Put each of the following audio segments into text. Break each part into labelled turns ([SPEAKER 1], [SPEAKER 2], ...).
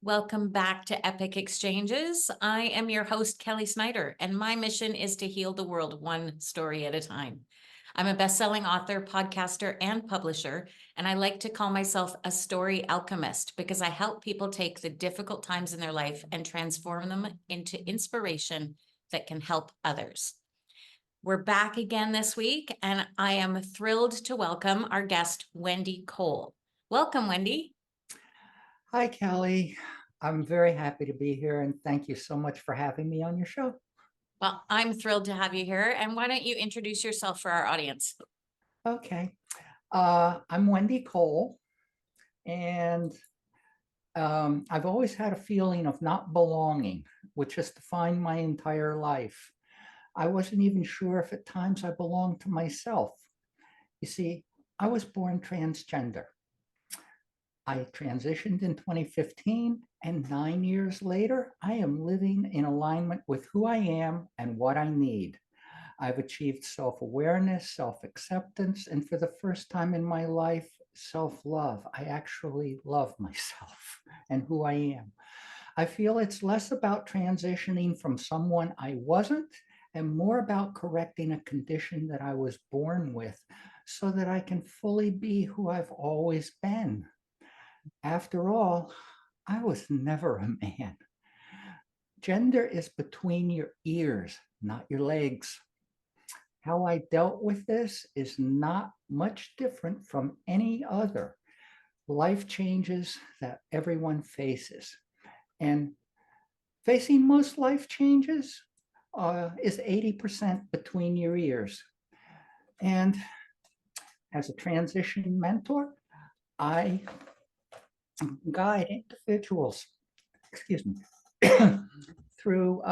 [SPEAKER 1] Welcome back to Epic Exchanges. I am your host, Kelly Snider, and my mission is to heal the world one story at a time. I'm a best-selling author, podcaster, and publisher, and I like to call myself a story alchemist because I help people take the difficult times in their life and transform them into inspiration that can help others. We're back again this week, and I am thrilled to welcome our guest, Wendy Cole. Welcome, Wendy.
[SPEAKER 2] Hi, Kelly. I'm very happy to be here and thank you so much for having me on your show.
[SPEAKER 1] Well, I'm thrilled to have you here. And why don't you introduce yourself for our audience?
[SPEAKER 2] Okay. I'm Wendy Cole, and I've always had a feeling of not belonging, which has defined my entire life. I wasn't even sure if at times I belonged to myself. You see, I was born transgender. I transitioned in 2015, and 9 years later, I am living in alignment with who I am and what I need. I've achieved self-awareness, self-acceptance, and for the first time in my life, self-love. I actually love myself and who I am. I feel it's less about transitioning from someone I wasn't and more about correcting a condition that I was born with so that I can fully be who I've always been. After all, I was never a man. Gender is between your ears, not your legs. How I dealt with this is not much different from any other life changes that everyone faces. And facing most life changes is 80% between your ears. And as a transition mentor, I guide individuals, excuse me, through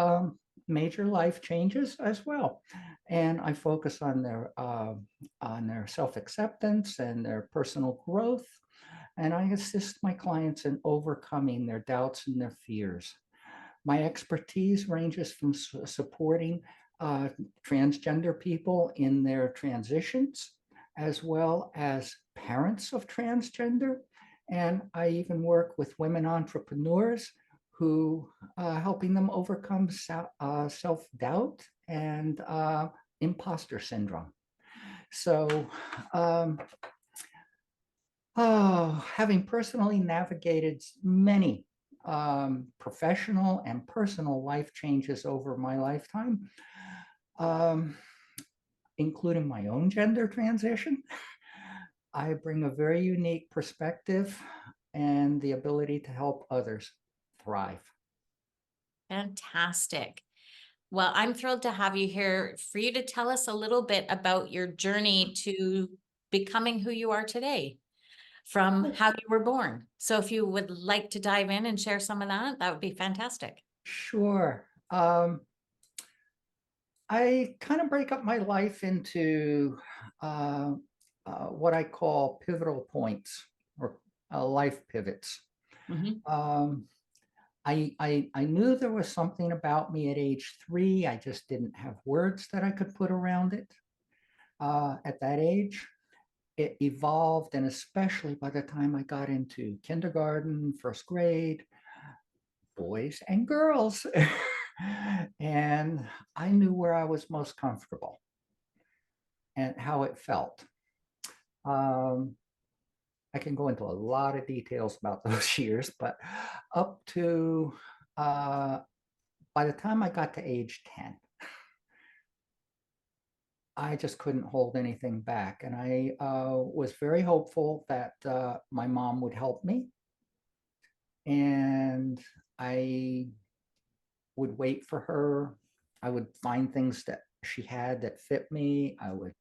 [SPEAKER 2] major life changes as well. And I focus on their self-acceptance and their personal growth. And I assist my clients in overcoming their doubts and their fears. My expertise ranges from supporting transgender people in their transitions, as well as parents of transgender. And I even work with women entrepreneurs who helping them overcome self-doubt and imposter syndrome. So having personally navigated many professional and personal life changes over my lifetime, um, including my own gender transition, I bring a very unique perspective and the ability to help others thrive.
[SPEAKER 1] Fantastic. Well, I'm thrilled to have you here for you to tell us a little bit about your journey to becoming who you are today from how you were born. So if you would like to dive in and share some of that, that would be fantastic.
[SPEAKER 2] Sure. I kind of break up my life into uh, what I call pivotal points or life pivots.
[SPEAKER 1] Mhm.
[SPEAKER 2] Um, I knew there was something about me at age 3. I just didn't have words that I could put around it. At that age, it evolved, and especially by the time I got into kindergarten, first grade, boys and girls. And I knew where I was most comfortable and how it felt. Um, I can go into a lot of details about those years, but up to uh, by the time I got to age 10, I just couldn't hold anything back. And I was very hopeful that my mom would help me. And I would wait for her. I would find things that she had that fit me. I would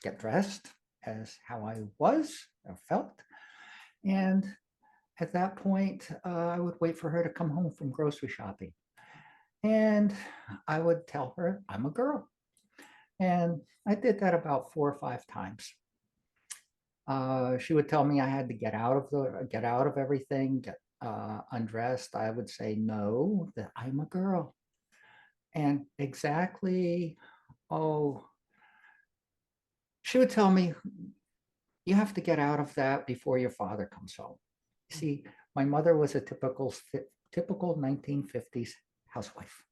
[SPEAKER 2] get dressed as how I was or felt. And at that point, I would wait for her to come home from grocery shopping. And I would tell her I'm a girl. And I did that about 4 or 5 times. She would tell me I had to get out of everything, get undressed. I would say no, that I'm a girl. And exactly, oh, she would tell me, you have to get out of that before your father comes home. See, My mother was a typical 1950s housewife.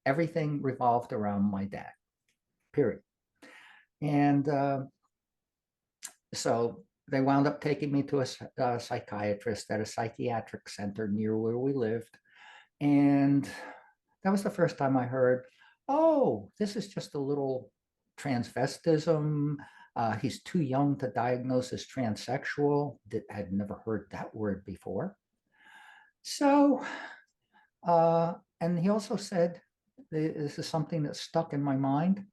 [SPEAKER 2] Everything revolved around my dad, period. And so they wound up taking me to a psychiatrist at a psychiatric center near where we lived. And that was the first time I heard, oh, this is just a little transvestism. He's too young to diagnose as transsexual. Had never heard that word before. So, and he also said, this is something that stuck in my mind.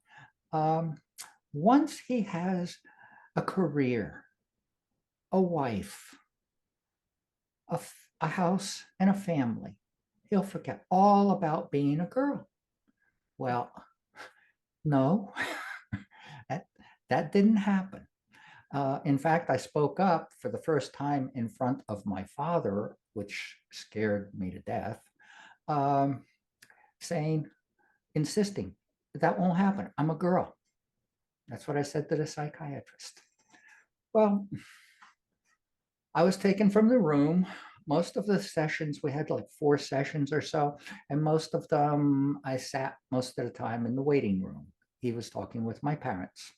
[SPEAKER 2] Once he has a career, a wife, a house, and a family, he'll forget all about being a girl. Well, no, that didn't happen. In fact, I spoke up for the first time in front of my father, which scared me to death, insisting that won't happen. I'm a girl. That's what I said to the psychiatrist. Well, I was taken from the room. Most of the sessions, we had like 4 sessions or so, and most of them I sat most of the time in the waiting room. He was talking with my parents.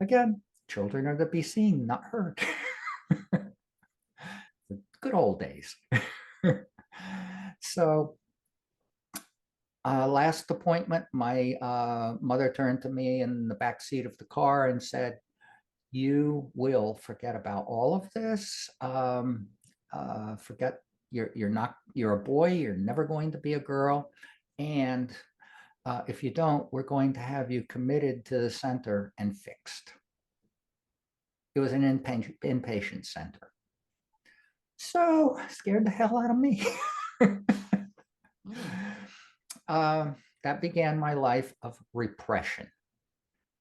[SPEAKER 2] Again, children are to be seen, not heard. The good old days. So last appointment, my mother turned to me in the back seat of the car and said, you will forget about all of this. Forget you're a boy, you're never going to be a girl. And if you don't, we're going to have you committed to the center and fixed. It was an inpatient center. So scared the hell out of me. That began my life of repression,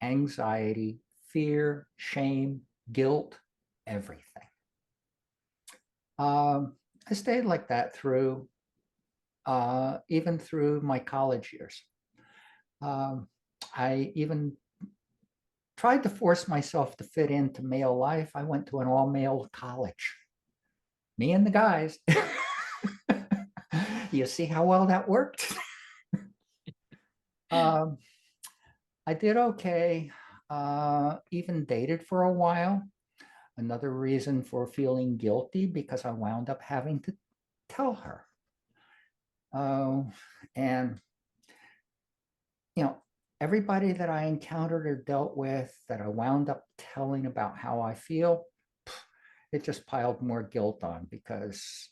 [SPEAKER 2] anxiety, fear, shame, guilt, everything. I stayed like that through, even through my college years. I even tried to force myself to fit into male life. I went to an all-male college. Me and the guys. You see how well that worked? I did okay, even dated for a while. Another reason for feeling guilty because I wound up having to tell her. And, you know, everybody that I encountered or dealt with that I wound up telling about how I feel, it just piled more guilt on because,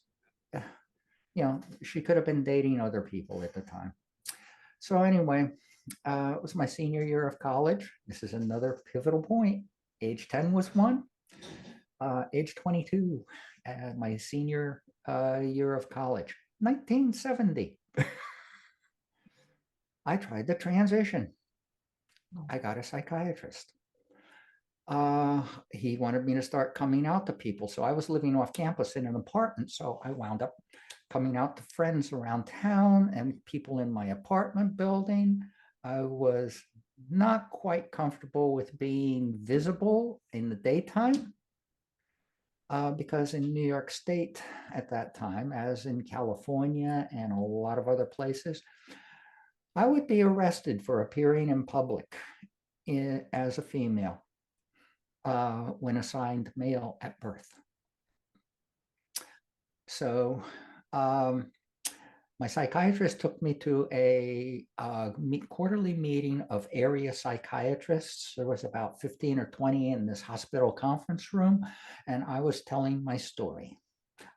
[SPEAKER 2] you know, she could have been dating other people at the time. So anyway, it was my senior year of college. This is another pivotal point. Age 10 was one. Age 22, my senior year of college, 1970. I tried to transition. I got a psychiatrist. He wanted me to start coming out to people. So I was living off campus in an apartment. So I wound up coming out to friends around town and people in my apartment building. I was not quite comfortable with being visible in the daytime. Because in New York State at that time, as in California and a lot of other places, I would be arrested for appearing in public as a female when assigned male at birth. So my psychiatrist took me to a quarterly meeting of area psychiatrists. There was about 15 or 20 in this hospital conference room, and I was telling my story.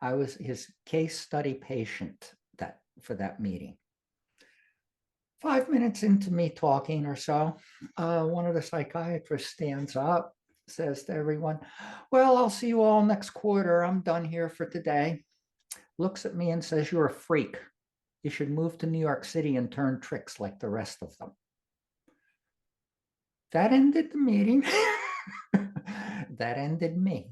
[SPEAKER 2] I was his case study patient for that meeting. 5 minutes into me talking or so, one of the psychiatrists stands up, says to everyone, well, I'll see you all next quarter. I'm done here for today. Looks at me and says, you're a freak. You should move to New York City and turn tricks like the rest of them. That ended the meeting. That ended me.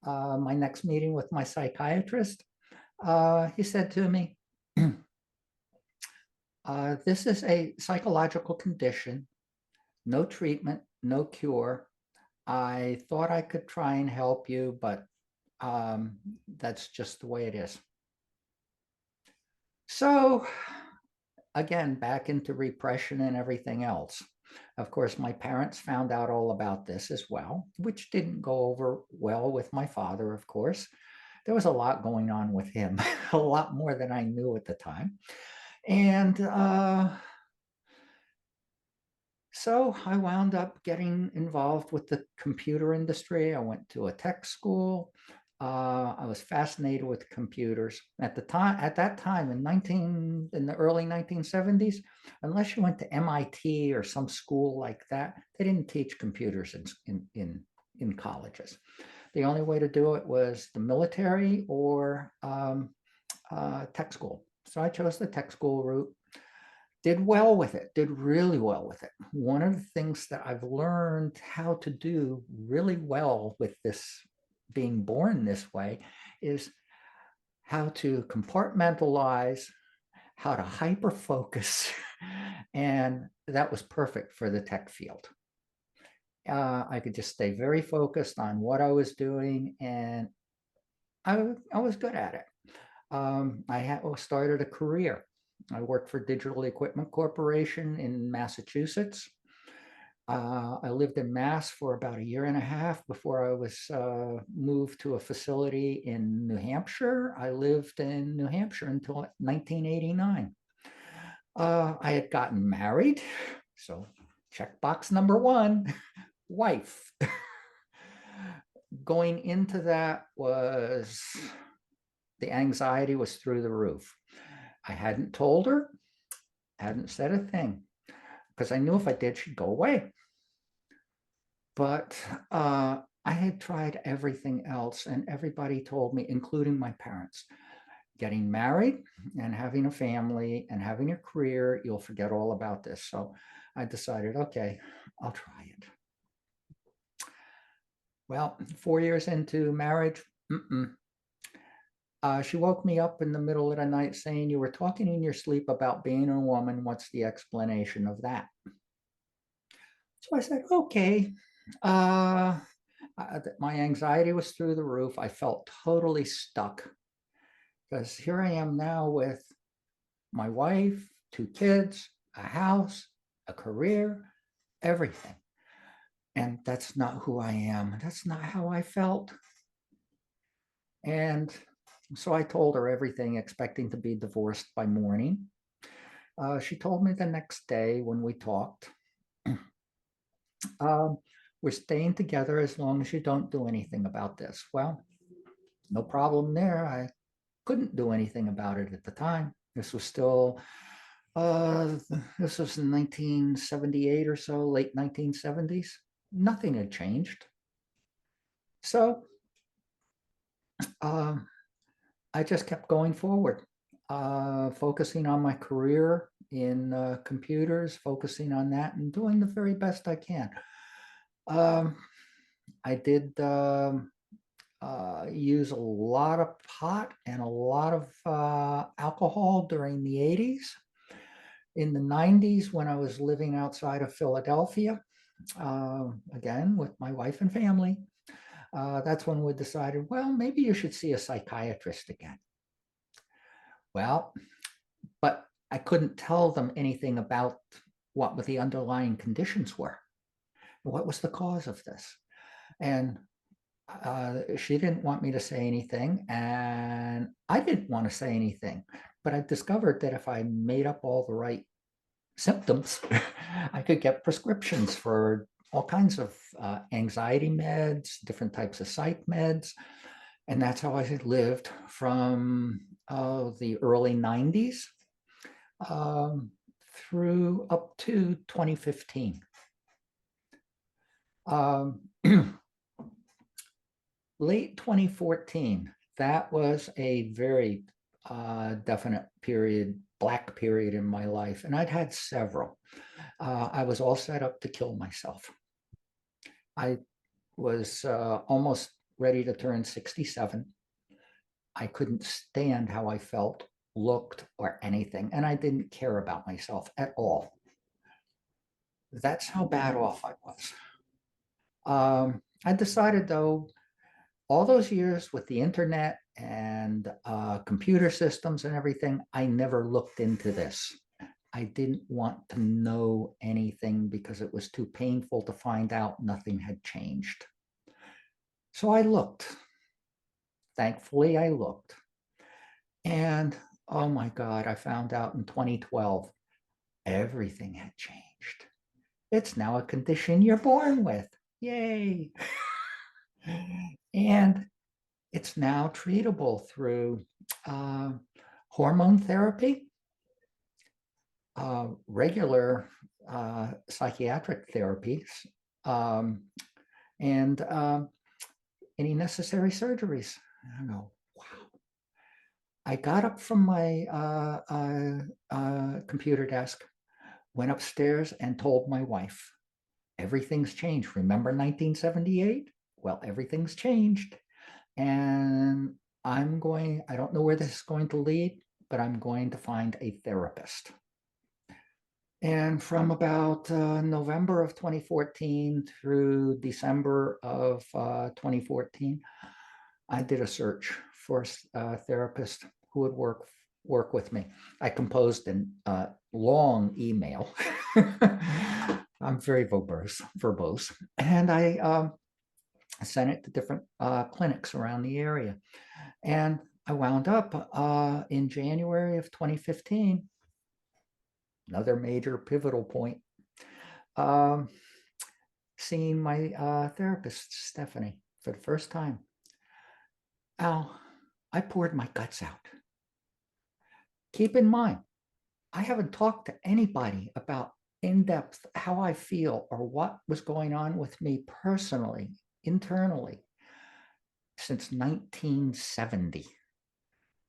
[SPEAKER 2] My next meeting with my psychiatrist, he said to me, this is a psychological condition, no treatment, no cure. I thought I could try and help you, but that's just the way it is. So again, back into repression and everything else. Of course, my parents found out all about this as well, which didn't go over well with my father, of course. There was a lot going on with him, a lot more than I knew at the time. And so I wound up getting involved with the computer industry. I went to a tech school. I was fascinated with computers at the time. At that time, in the early 1970s, unless you went to MIT or some school like that, they didn't teach computers in colleges. The only way to do it was the military or tech school. So I chose the tech school route, did well with it, did really well with it. One of the things that I've learned how to do really well with this, being born this way, is how to compartmentalize, how to hyper focus. And that was perfect for the tech field. I could just stay very focused on what I was doing, and I was good at it. I started a career. I worked for Digital Equipment Corporation in Massachusetts. I lived in Mass for about a year and a half before I was moved to a facility in New Hampshire. I lived in New Hampshire until 1989. I had gotten married, so checkbox number one, wife. Going into that was, the anxiety was through the roof. I hadn't told her, hadn't said a thing, because I knew if I did, she'd go away. But I had tried everything else, and everybody told me, including my parents, getting married and having a family and having a career, you'll forget all about this. So I decided, okay, I'll try it. Well, 4 years into marriage, she woke me up in the middle of the night saying, "You were talking in your sleep about being a woman. What's the explanation of that?" So I said, okay. My anxiety was through the roof. I felt totally stuck because here I am now with my wife, 2 kids, a house, a career, everything. And that's not who I am. That's not how I felt. And so I told her everything, expecting to be divorced by morning. She told me the next day when we talked, we're staying together as long as you don't do anything about this. Well, no problem there. I couldn't do anything about it at the time. This was still, this was in 1978 or so, late 1970s. Nothing had changed. So I just kept going forward, focusing on my career in computers, focusing on that and doing the very best I can. I did use a lot of pot and a lot of alcohol during the 80s. In the 90s, when I was living outside of Philadelphia, again, with my wife and family, that's when we decided, well, maybe you should see a psychiatrist again. Well, but I couldn't tell them anything about what the underlying conditions were. What was the cause of this? And she didn't want me to say anything, and I didn't want to say anything. But I discovered that if I made up all the right symptoms, I could get prescriptions for all kinds of anxiety meds, different types of psych meds. And that's how I lived from the early 90s through up to 2015. Late 2014, that was a very definite period, black period in my life, and I'd had several. I was all set up to kill myself. I was almost ready to turn 67. I couldn't stand how I felt, looked, or anything, and I didn't care about myself at all. That's how bad off I was. I decided though, all those years with the internet and computer systems and everything, I never looked into this. I didn't want to know anything because it was too painful to find out nothing had changed. So I looked. Thankfully, I looked. And oh my God, I found out in 2012, everything had changed. It's now a condition you're born with. Yay. And it's now treatable through uh, hormone therapy, regular psychiatric therapies, um, and any necessary surgeries. I go, wow. I got up from my computer desk, went upstairs and told my wife, everything's changed. Remember 1978? Well, everything's changed. And I don't know where this is going to lead, but I'm going to find a therapist. And from about November of 2014 through December of 2014, I did a search for a therapist who would work with me. I composed a long email. I'm very verbose, and I sent it to different clinics around the area. And I wound up in January of 2015, another major pivotal point, um, seeing my therapist, Stephanie, for the first time. Al, I poured my guts out. Keep in mind, I haven't talked to anybody about in depth how I feel or what was going on with me personally, internally, since 1970.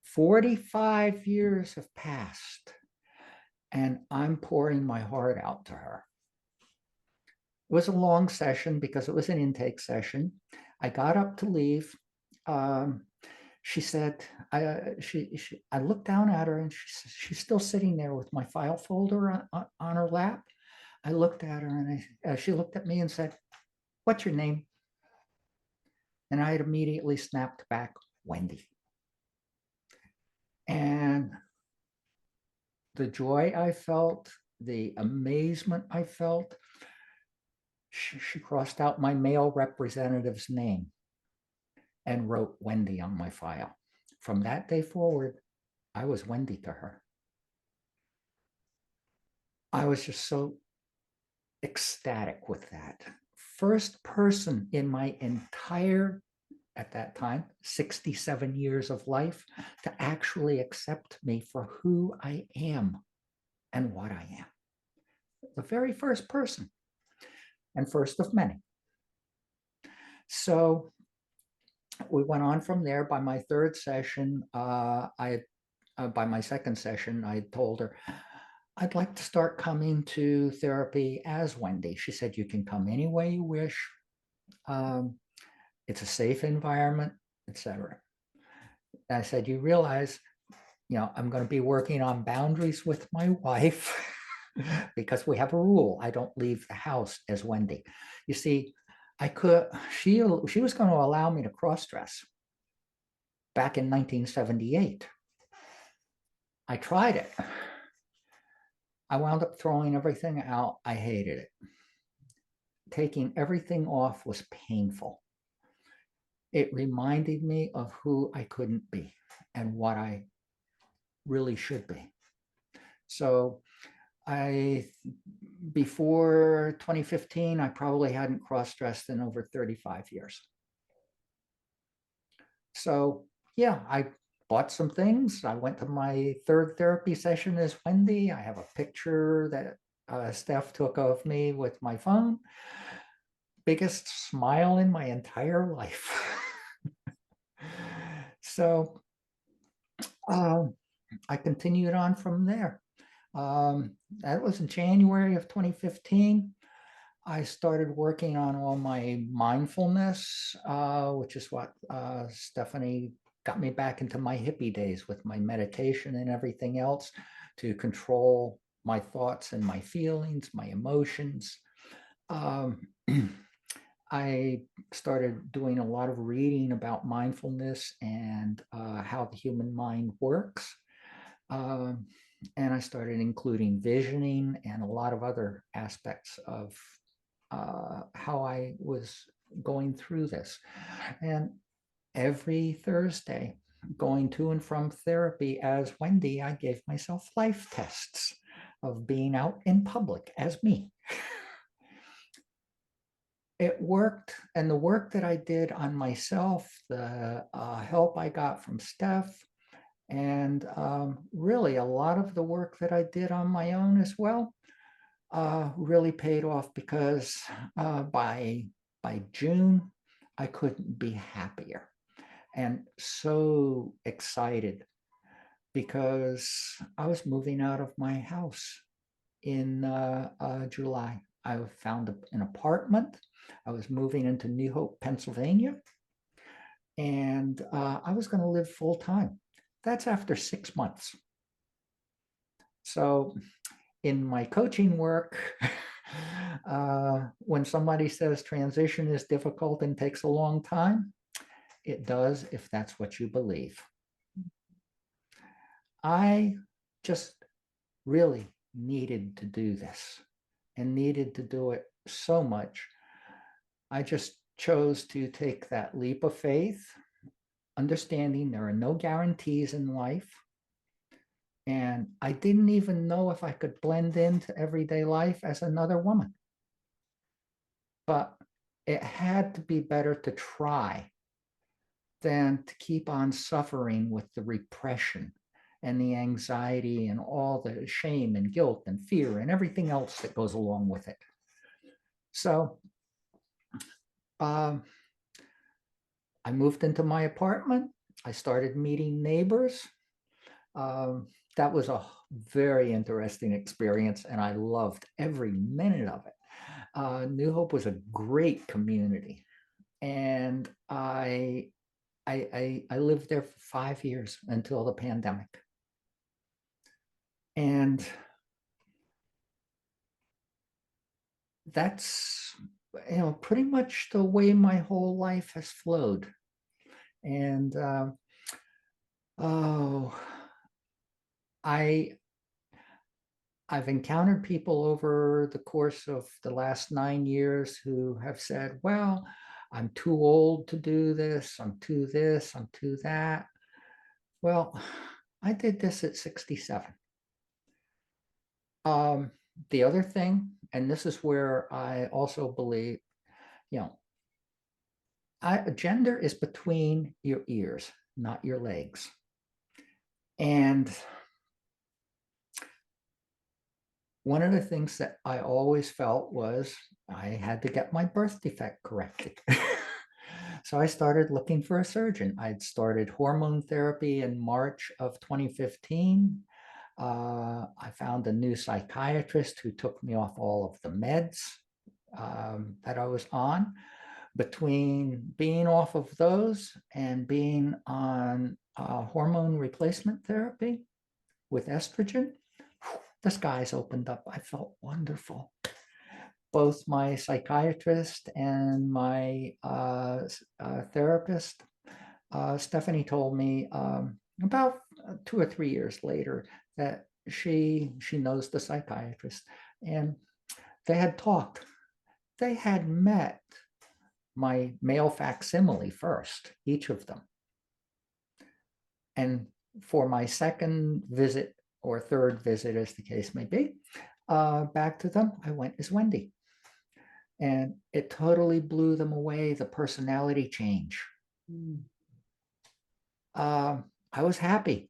[SPEAKER 2] 45 years have passed, and I'm pouring my heart out to her. It was a long session because it was an intake session. I got up to leave. She said, I looked down at her and she's still sitting there with my file folder on her lap. I looked at her and she looked at me and said, "What's your name?" And I had immediately snapped back, "Wendy." And the joy I felt, the amazement I felt, she crossed out my male representative's name and wrote Wendy on my file. From that day forward, I was Wendy to her. I was just so ecstatic with that. First person in my entire, at that time, 67 years of life to actually accept me for who I am and what I am. The very first person, and first of many. So we went on from there. By my third session, by my second session, I told her, "I'd like to start coming to therapy as Wendy." She said, "You can come any way you wish. It's a safe environment, etc." I said, "You realize, I'm going to be working on boundaries with my wife because we have a rule. I don't leave the house as Wendy." You see, she was going to allow me to cross-dress back in 1978. I tried it. I wound up throwing everything out. I hated it. Taking everything off was painful. It reminded me of who I couldn't be and what I really should be. So before 2015, I probably hadn't cross-dressed in over 35 years. So yeah, I bought some things. I went to my third therapy session as Wendy. I have a picture that Steph took of me with my phone. Biggest smile in my entire life. So I continued on from there. That was in January of 2015. I started working on all my mindfulness, which is what Stephanie got me back into my hippie days with my meditation and everything else to control my thoughts and my feelings, my emotions. I started doing a lot of reading about mindfulness and how the human mind works. Um, and I started including visioning and a lot of other aspects of how I was going through this. And every Thursday, going to and from therapy as Wendy, I gave myself life tests of being out in public as me. It worked, and the work that I did on myself, the help I got from Steph, and really a lot of the work that I did on my own as well, really paid off because by June, I couldn't be happier and so excited because I was moving out of my house in July. I found an apartment. I was moving into New Hope, Pennsylvania, and I was going to live full time. That's after 6 months. So in my coaching work, when somebody says transition is difficult and takes a long time, it does if that's what you believe. I just really needed to do this and needed to do it so much. I just chose to take that leap of faith, understanding there are no guarantees in life. And I didn't even know if I could blend into everyday life as another woman. But it had to be better to try than to keep on suffering with the repression and the anxiety and all the shame and guilt and fear and everything else that goes along with it. So I moved into my apartment. I started meeting neighbors. That was a very interesting experience, and I loved every minute of it. New Hope was a great community, and I lived there for 5 years until the pandemic. And that's, pretty much the way my whole life has flowed. And I've encountered people over the course of the last 9 years who have said, well, I'm too old to do this, I'm too this, I'm too that. Well, I did this at 67. The other thing, and this is where I also believe, gender is between your ears, not your legs. And one of the things that I always felt was I had to get my birth defect corrected. So I started looking for a surgeon. I'd started hormone therapy in March of 2015. I found a new psychiatrist who took me off all of the meds that I was on. Between being off of those and being on hormone replacement therapy with estrogen, the skies opened up. I felt wonderful. Both my psychiatrist and my therapist, Stephanie, told me about 2 or 3 years later that she knows the psychiatrist, and they had talked. They had met my male facsimile first, each of them. And for my second visit or third visit, as the case may be, back to them, I went as Wendy. And it totally blew them away, the personality change. I was happy.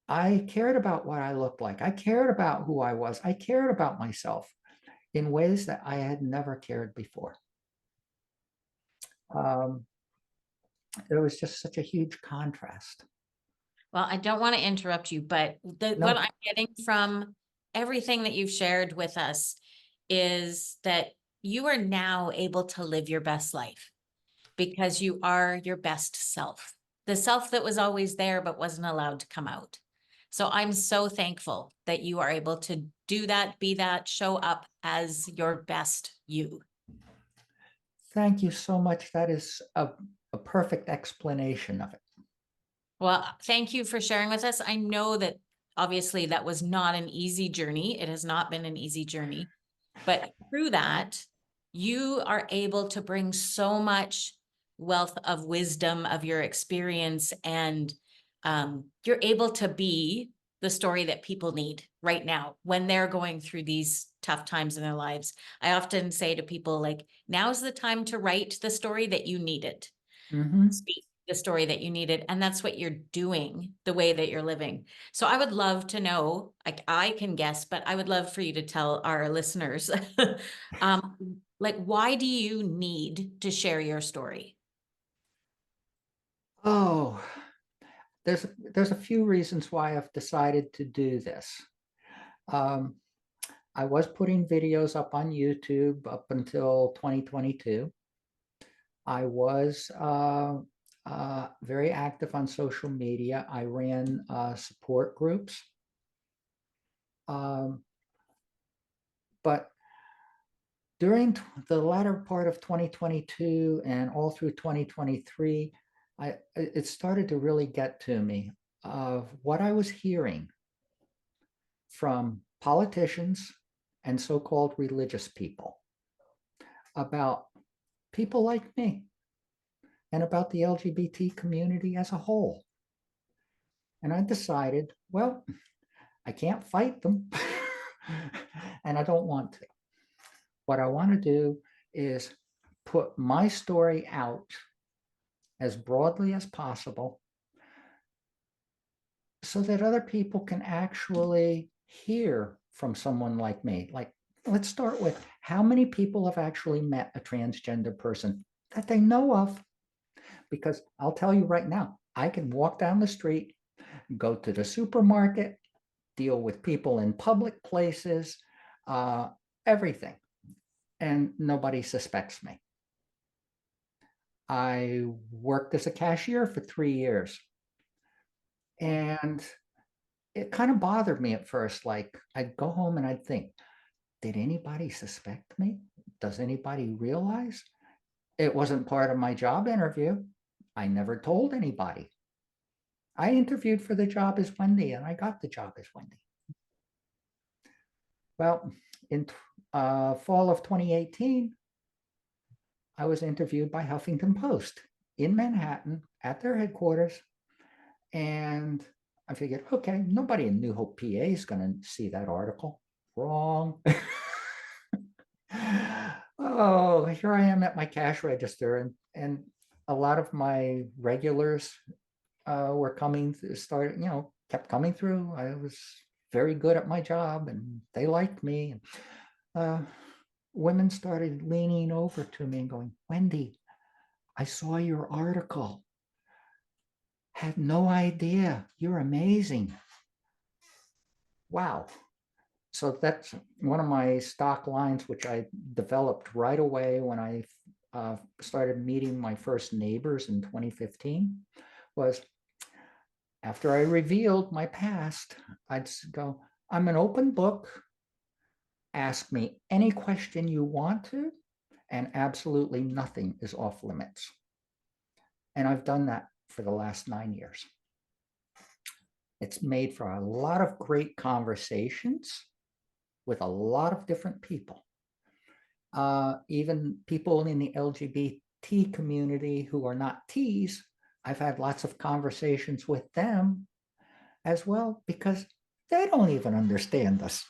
[SPEAKER 2] I cared about what I looked like. I cared about who I was. I cared about myself in ways that I had never cared before. It was just such a huge contrast.
[SPEAKER 1] Well, I don't want to interrupt you, but
[SPEAKER 2] No.
[SPEAKER 1] what I'm getting from everything that you've shared with us is that you are now able to live your best life because you are your best self, the self that was always there but wasn't allowed to come out. So I'm so thankful that you are able to do that, be that, show up as your best you.
[SPEAKER 2] Thank you so much. That is a perfect explanation of it.
[SPEAKER 1] Well, thank you for sharing with us. I know that obviously that was not an easy journey. It has not been an easy journey, but through that, you are able to bring so much wealth of wisdom of your experience, and you're able to be the story that people need right now when they're going through these tough times in their lives. I often say to people, like, now's the time to write the story that you needed,
[SPEAKER 2] Mhm.
[SPEAKER 1] speak the story that you needed, and that's what you're doing, the way that you're living. So I would love to know, like, I can guess, but I would love for you to tell our listeners, like, why do you need to share your story?
[SPEAKER 2] Oh, there's a few reasons why I've decided to do this. Um, I was putting videos up on YouTube up until 2022. I was very active on social media. I ran support groups. Um, but during the latter part of 2022 and all through 2023, it started to really get to me of what I was hearing from politicians and so-called religious people about people like me and about the LGBT community as a whole. And I decided, well, I can't fight them and I don't want to. What I want to do is put my story out as broadly as possible so that other people can actually hear from someone like me. Like, let's start with how many people have actually met a transgender person that they know of? Because I'll tell you right now, I can walk down the street, go to the supermarket, deal with people in public places, uh, everything, and nobody suspects me. I worked as a cashier for 3 years, and it kind of bothered me at first. Like, I'd go home and I'd think, did anybody suspect me? Does anybody realize? It wasn't part of my job interview. I never told anybody. I interviewed for the job as Wendy and I got the job as Wendy. Well, in fall of 2018, I was interviewed by Huffington Post in Manhattan at their headquarters. And I figured, okay, nobody in New Hope, PA is going to see that article. Wrong. Oh, here I am at my cash register, and a lot of my regulars were coming, started, kept coming through. I was very good at my job and they liked me. Uh, Women started leaning over to me and going, Wendy, I saw your article. Had no idea. You're amazing. Wow. So that's one of my stock lines, which I developed right away when I started meeting my first neighbors in 2015, was after I revealed my past, I'd go, I'm an open book. Ask me any question you want to, and absolutely nothing is off limits. And I've done that for the last 9 years. It's made for a lot of great conversations with a lot of different people. Even people in the LGBT community who are not T's, I've had lots of conversations with them as well because they don't even understand us.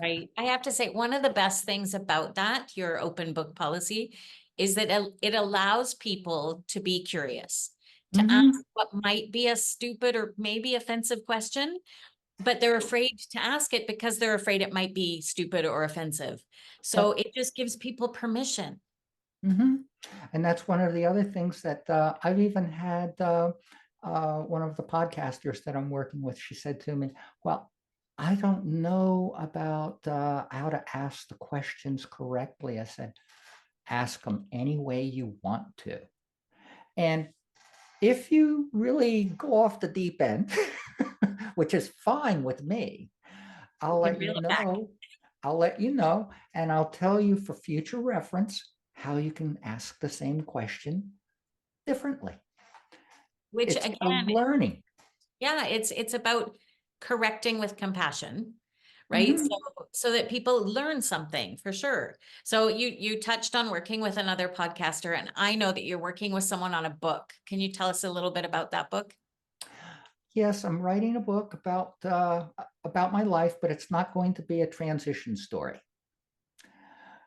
[SPEAKER 1] Right. I have to say, one of the best things about that, your open book policy, is that it allows people to be curious, to ask
[SPEAKER 2] Mhm.
[SPEAKER 1] what might be a stupid or maybe offensive question, but they're afraid to ask it because they're afraid it might be stupid or offensive. So
[SPEAKER 2] Yep.
[SPEAKER 1] it just gives people permission.
[SPEAKER 2] Mhm. And that's one of the other things that I've even had one of the podcasters that I'm working with. She said to me, well, I don't know about how to ask the questions correctly. I said, ask them any way you want to. And if you really go off the deep end, which is fine with me,
[SPEAKER 1] You
[SPEAKER 2] I'll
[SPEAKER 1] can
[SPEAKER 2] let you
[SPEAKER 1] reel it back.
[SPEAKER 2] know. I'll let you know, and I'll tell you for future reference how you can ask the same question differently.
[SPEAKER 1] Which
[SPEAKER 2] It's a
[SPEAKER 1] again,
[SPEAKER 2] learning.
[SPEAKER 1] yeah, it's about correcting with compassion, right?
[SPEAKER 2] Mhm.
[SPEAKER 1] So that people learn something for sure. So you touched on working with another podcaster, and I know that you're working with someone on a book. Can you tell us a little bit about that book?
[SPEAKER 2] Yes, I'm writing a book about my life, but it's not going to be a transition story.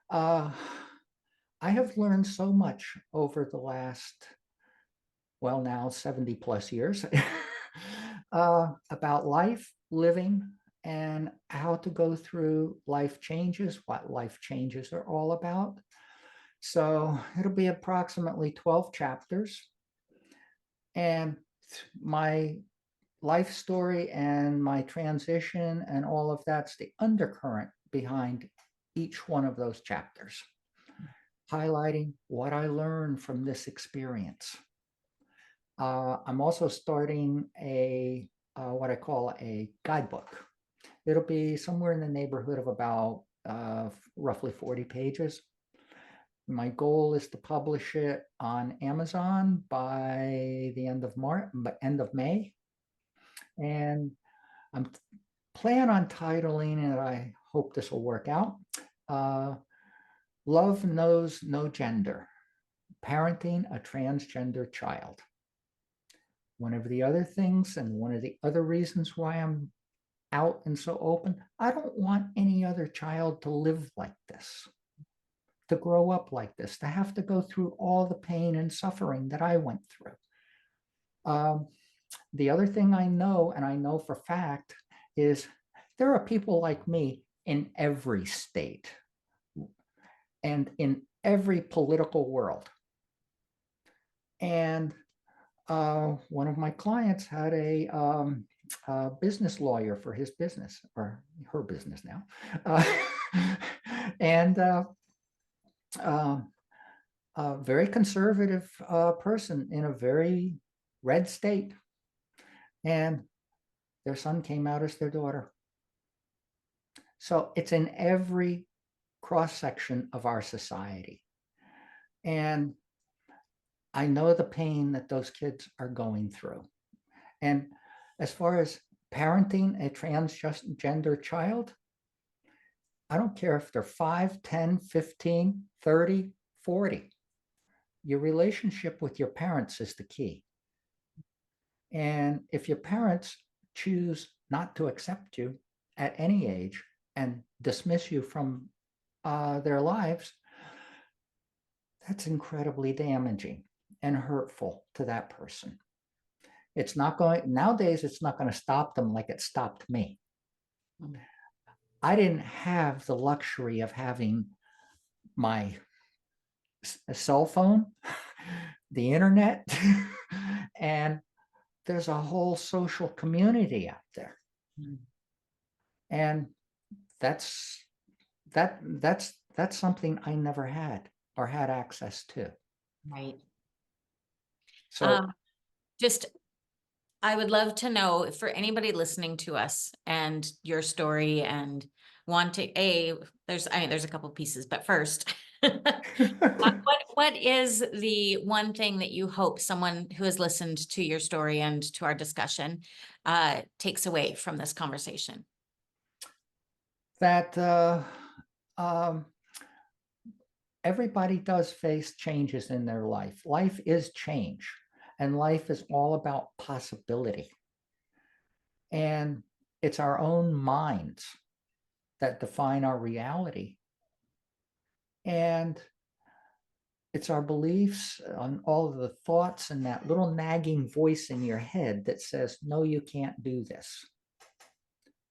[SPEAKER 2] Uh, I have learned so much over the last, well, now 70 plus years about life, living, and how to go through life changes, what life changes are all about. So it'll be approximately 12 chapters. And my life story and my transition and all of that's the undercurrent behind each one of those chapters, highlighting what I learned from this experience. I'm also starting a what I call a guidebook. It'll be somewhere in the neighborhood of about roughly 40 pages. My goal is to publish it on Amazon by the end of March, end of May, and I'm plan on titling it. I hope this will work out. Uh, Love Knows No Gender: Parenting a Transgender Child. One of the other things, and one of the other reasons why I'm out and so open, I don't want any other child to live like this, to grow up like this, to have to go through all the pain and suffering that I went through. Um, the other thing I know, and I know for fact, is there are people like me in every state and in every political world. And one of my clients had a business lawyer for his business, or her business now, and uh, a very conservative person in a very red state. And their son came out as their daughter. So it's in every cross section of our society. And I know the pain that those kids are going through. And as far as parenting a transgender child, I don't care if they're 5, 10, 15, 30, 40. Your relationship with your parents is the key. And if your parents choose not to accept you at any age and dismiss you from their lives, that's incredibly damaging and hurtful to that person. It's not going, nowadays, it's not going to stop them like it stopped me. I didn't have the luxury of having my cell phone, the internet, and there's a whole social community out there. And that's that's something I never had or had access to.
[SPEAKER 1] Right.
[SPEAKER 2] So
[SPEAKER 1] Just, I would love to know for anybody listening to us and your story and wanting there's a couple pieces, but first, what is the one thing that you hope someone who has listened to your story and to our discussion takes away from this conversation?
[SPEAKER 2] that um, everybody does face changes in their life. Life is change, and life is all about possibility. And it's our own minds that define our reality. And it's our beliefs on all of the thoughts and that little nagging voice in your head that says, no, you can't do this.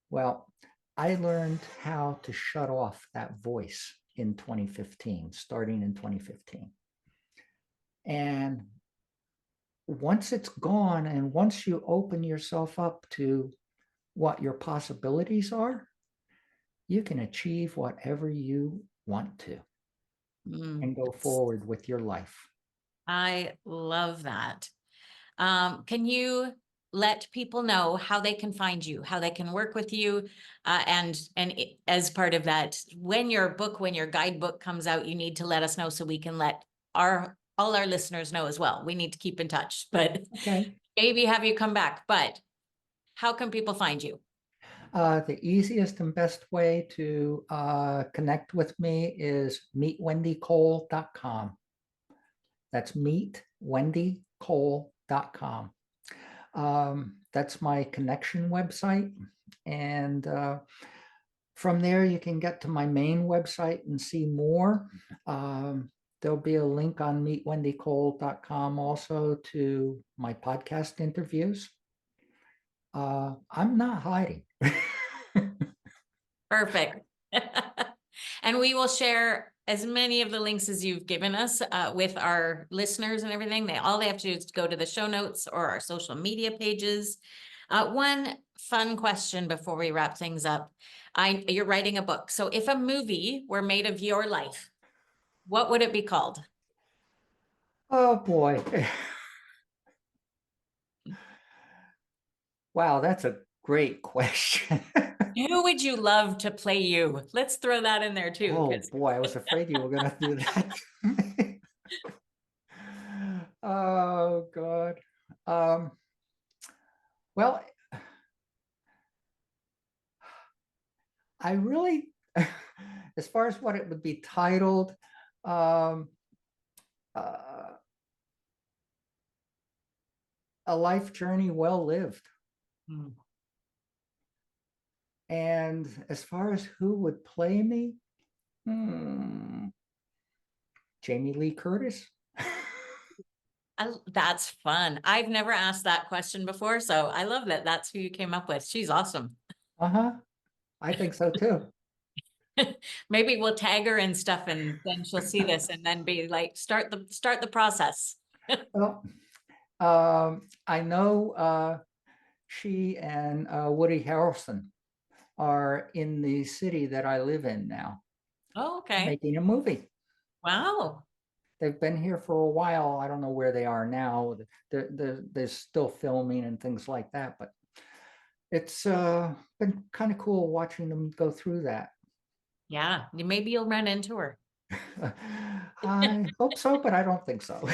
[SPEAKER 2] Well, I learned how to shut off that voice in 2015, starting in 2015. And once it's gone, and once you open yourself up to what your possibilities are, you can achieve whatever you want to and go forward with your life.
[SPEAKER 1] I love that. Can you let people know how they can find you, how they can work with you. As part of that, when your guidebook comes out, you need to let us know so we can let all our listeners know as well. We need to keep in touch, but
[SPEAKER 2] Okay.
[SPEAKER 1] maybe have you come back. But how can people find you?
[SPEAKER 2] The easiest and best way to connect with me is meetwendycole.com. That's meetwendycole.com. That's my connection website. And from there, you can get to my main website and see more. There'll be a link on meetwendycole.com also to my podcast interviews. I'm not hiding.
[SPEAKER 1] Perfect. And we will share as many of the links as you've given us with our listeners and everything. All they have to do is go to the show notes or our social media pages. One fun question before we wrap things up. You're writing a book. So if a movie were made of your life, what would it be called?
[SPEAKER 2] Oh boy. Wow, that's a great question.
[SPEAKER 1] Who would you love to play you? Let's throw that in there too.
[SPEAKER 2] Oh
[SPEAKER 1] 'Cause
[SPEAKER 2] boy, I was afraid you were going to do that. Oh God. Um, well, I really, as far as what it would be titled, um, uh, a life journey well lived.
[SPEAKER 1] Hmm.
[SPEAKER 2] And as far as who would play me, Jamie Lee Curtis.
[SPEAKER 1] That's fun. I've never asked that question before, so I love that that's who you came up with. She's awesome.
[SPEAKER 2] Uh-huh. I think so too.
[SPEAKER 1] Maybe we'll tag her and stuff, and then she'll see this and then be like, start the process.
[SPEAKER 2] Well, I know she and Woody Harrelson are in the city that I live in now,
[SPEAKER 1] Oh, okay.
[SPEAKER 2] making a movie.
[SPEAKER 1] Wow.
[SPEAKER 2] They've been here for a while. I don't know where they are now. They're still filming and things like that, but it's been kind of cool watching them go through that.
[SPEAKER 1] Yeah, maybe you'll run into her.
[SPEAKER 2] I hope so, but I don't think so.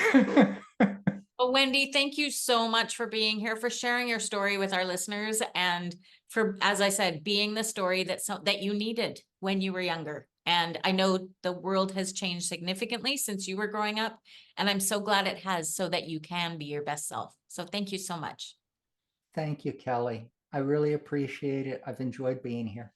[SPEAKER 1] Well, Wendy, thank you so much for being here, for sharing your story with our listeners, and for, as I said, being the story that you needed when you were younger. And I know the world has changed significantly since you were growing up, and I'm so glad it has, so that you can be your best self. So thank you so much.
[SPEAKER 2] Thank you, Kelly. I really appreciate it. I've enjoyed being here.